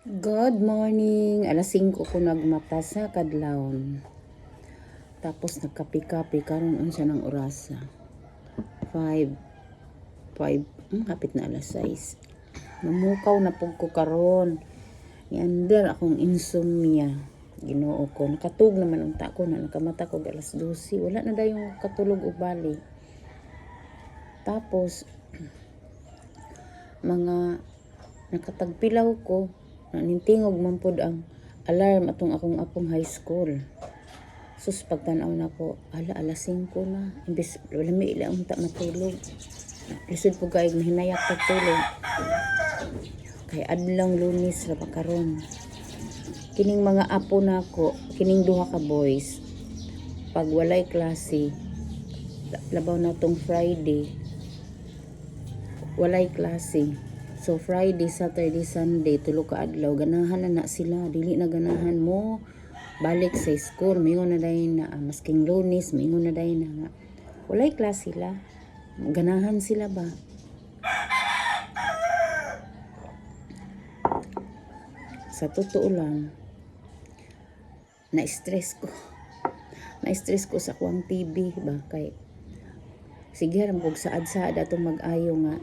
Good morning. Alas 5 ko nagmata sa kadlawon. Tapos nagkapi-kapi karon unsa ng orasa. 5 hapit na alas 6. Namukaw na pug ko karon. Niander akong insomnia. Ginoo ko. Nakatug naman unta ko na nakamata ko alas 12. Wala na dayong katulog og bali. Tapos mga nakatagpilaw ko. Nanintingog man pod ang alarm atong akong apong high school. Sus pagtanaw na ko, alas 5 na. Imbes wala may ila unta matulog. Lisod po kayo mahinayak pagtulog. Kay adlang Lunes ra pa karon. Kining mga apo nako, kining duha ka boys. Pag walay klase, labaw na tong Friday. Walay klase. So Friday, Saturday, Sunday, tulo ka adlaw, ganahan na sila, dili na ganahan mo balik sa school. Mingon na dayon na masking Lunes, mingon na dayon na nga walay klase sila. Ganahan sila ba? Sa totoo lang, na-stress ko. Na-stress ko sa kuwang TV ba kay sige ram kog saad-saad atong mag-ayo nga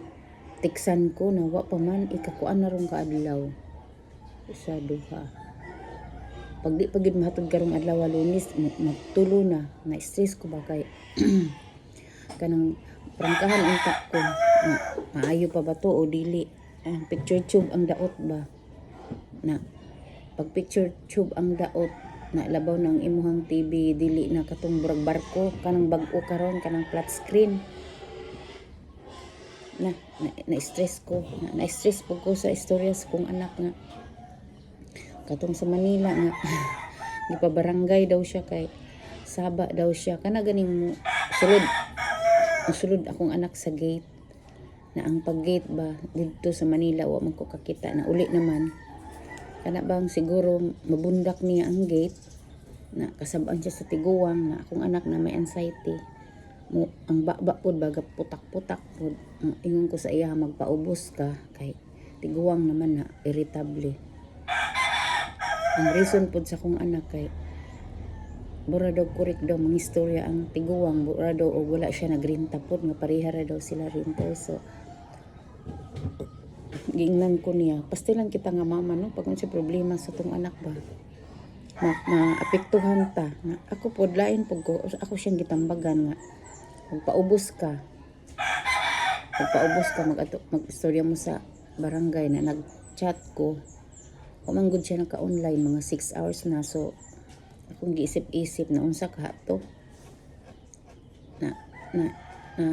tiksan ko na wa pa man ikakuan na ron kaadlaw sa duha. Pag di pagid mahatod karong adlaw Lunes magtulo na stress ko ba kay kanang prangkahan unta ko na maayo pa ba to o dili. Picture tube ang daot ba na pag picture tube ang daot na labaw ng imuhang TV dili na katong burag barko kanang bag-o karon kanang flat screen na-stress ko. Na-stress po ko sa istorya sa kong anak nga. Katong sa Manila nga. Gipabarangay daw siya kay Saba daw siya. Kana ganing mo sulod. Sulod akong anak sa gate. Na ang pag-gate ba dito sa Manila wa man ko kakita na uli naman. Kana bang siguro mabundak niya ang gate na kasabaan siya sa tiguang na akong anak na may anxiety. Ang baba pod baga putak-putak pod. Ingon ko sa iya magpaubos ka kay tiguang naman na irritable. Ang reason pod sa kong anak kay bura daw correct daw mga istorya ang tiguang bura daw o wala siya nagrinta pod nga pareha ra daw sila rinter. So giingnan ko niya pastilan kita nga mama no pag siya problema sa tong anak ba na apektuhan ta nga ako pod lain pod ko ako siyang gitambagan nga magpaubos ka mag-istorya mo sa barangay na nag-chat ko kumanggod siya naka-online mga 6 hours na. So akong giisip-isip na unsa ka to na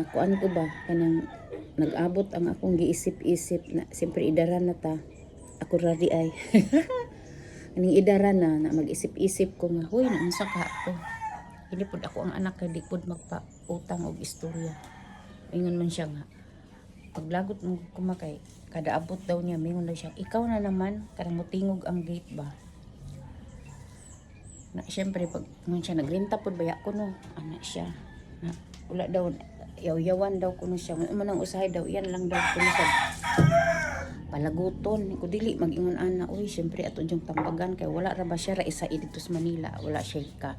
kuan ko ba kanang nag-abot ang akong giisip-isip na siyempre idaran na ta ako radi ay aning idaran na mag-isip-isip ko nga hoy na unsa ka to. Hindi pod ako ang anak kay di pod magpa-utang og istorya. Ingon man siya nga paglagot mo kumakay kada abot daw niya mingon daw siya ikaw na naman karang mutingog ang gate ba. Na syempre pag ngon siya nagrenta pod baya ko no ana siya. Na wala daw yaw-yawan daw kuno siya. Man ang usahay daw iyan lang daw kuno sa palaguton ko dili mag-ingon ana uy syempre ato jung tambagan kay wala ra ba siya ra isa dito sa Manila wala siya ka.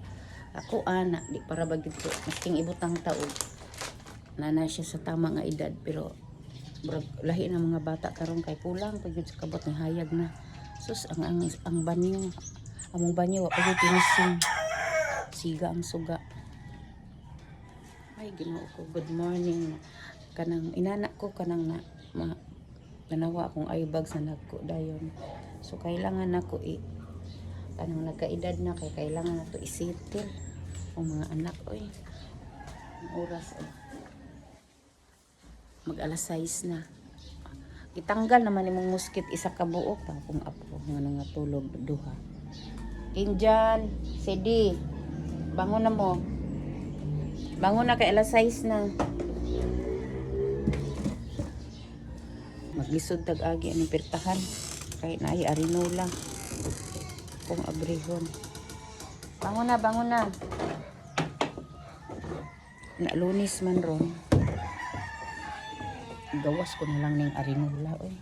Ako ana di para ba gito masking ibutang taog nana siya sa tama nga edad pero lahi na mga bata karon kay kulang pag sa kabot ng hayag na sus ang banyo among banyo wa pag tinising siga ang suga. Ay Ginoo ko good morning kanang inana ko kanang ganawa akong eyebag sa nagko dayon so kailangan nako kanang nagkaedad na kay kailangan nato isitil ang mga anak oy ang oras mag alas 6 na itanggal naman imong muskit isa ka buok pa kung apo nga nangatulog duha. Kinjan Sedi bangon na mo bangon na kay alas 6 na maglisod tag agi ang pirtahan kay naay arinola kung abrihon. Bangon na na Lunes man ron gawas ko na lang ning arinola oy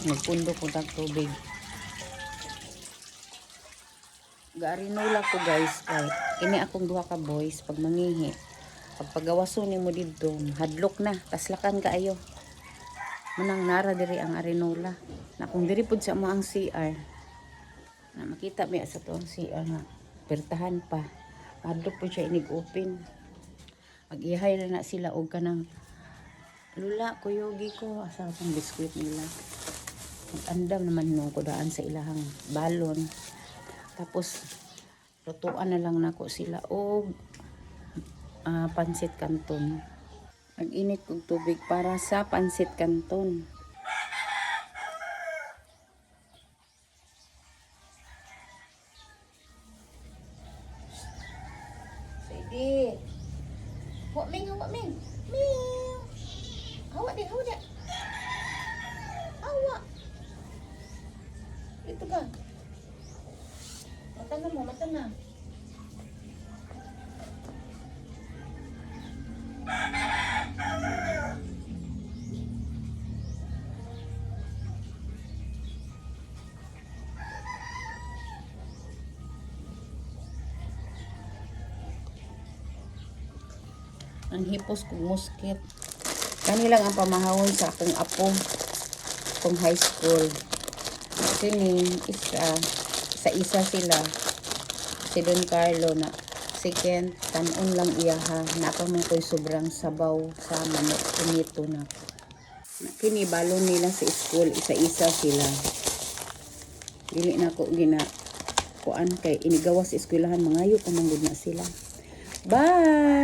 Nagpundo ko tag tubig. Gaarinula ko guys kay ini akong duha ka boys pag mangihi. Pag pagawaso nimo didto, hadlok na, taslakan kaayo. Manang nara diri ang arinola. Na kung diri pud sa mo ang CR. Na makita mi sa to ang CR nga pertahan pa. Hadlok pud siya inig open. Mag-ihay na sila og kanang lula kuyogi ko asa pang biskwit nila. Mag-andam naman no ko daan sa ilahang balon. Tapos lutuan na lang nako sila og pansit canton. Mag-init kog tubig para sa pansit canton. Sige. Hawa ming, hawa ming. Meow. Hawa di, hawa di. Hawa. Ito ka. Mata na mo, mata na. Ang hipos kong musket. Kanilang ang pamahawon sa akong apo. Kung high school. Sini, isa sila. Si Don Carlo na second, tanon lang iyaha. Napaman ko'y sobrang sabaw sa manok. Pinito na. Kinibalon nila sa school. Isa-isa sila. Dili na ko kuan kay inigawas sa eskwelahan. Mangayo pa manggod na sila. Bye!